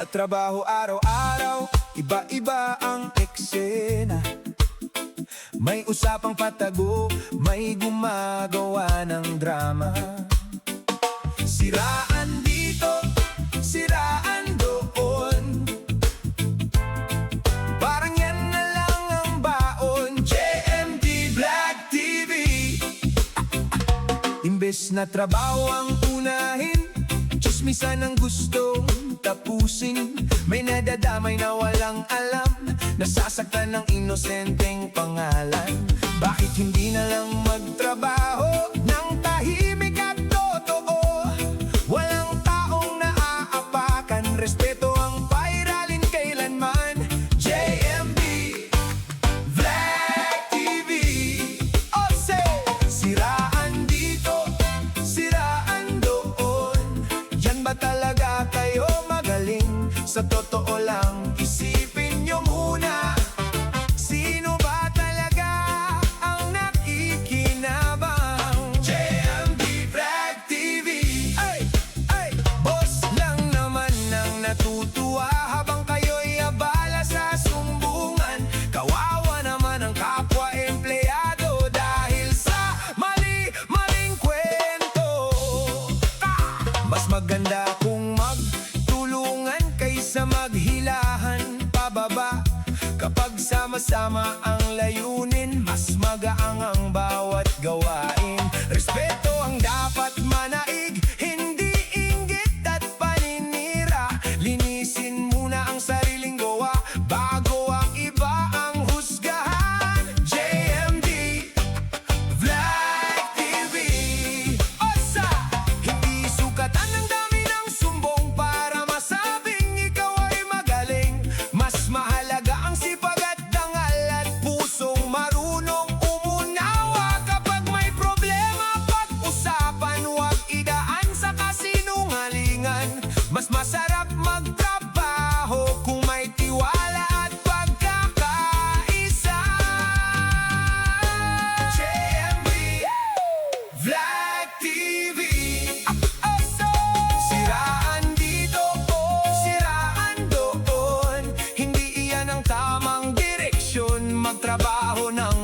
Sa trabaho araw-araw, iba-iba ang eksena. May usapang patago, may gumagawa ng drama. Siraan dito, siraan doon. Parang yan na lang ang baon. JMD Black TV. Imbes na trabaho ang unahin, tsismisan ang gustong tapusin. May nadadamay na walang alam, nasasaktan ng inosenteng pangalan. Bakit hindi na lang magtrabaho ng tahimik at totoo? Walang taong naaapakan, respeto ang pairalin kailanman. JMD Black TV. O say, siraan dito, siraan doon. Yan ba talaga kayo magaling? Sa totoo lang, isipin nyo muna, sino ba talaga ang nakikinabang? JMD Black TV. Ay, ay, boss lang naman ang natutuwa habang kayo'y abala sa sumbungan. Kawawa naman ang kapwa empleyado dahil sa mali-maling kwento. Mas maganda kung magtulungan kaysa maghilahan pababa. Kapag sama-sama ang layunin, mas magaang ang bawat gawain. Respeto ang dapat manaig, hindi inggit at paninira. Linisin muna ang sariling gawa bago ang iba ang husgahan. JMD Black TV. Osa, hindi sukatan ng dami ng sumbong para masabing ikaw ay magaling. Mas mahalaga ang sipag at dangal at pusong marunong umunawa. Kapag may problema, pag-usapan, huwag idaan sa kasinungalingan. Mas masarap magtrabaho kung may tiwala at pagkakaisa. JMD Black TV. Siraan dito, siraan doon. Hindi iyan ang tamang direksyon. Magtrabaho ng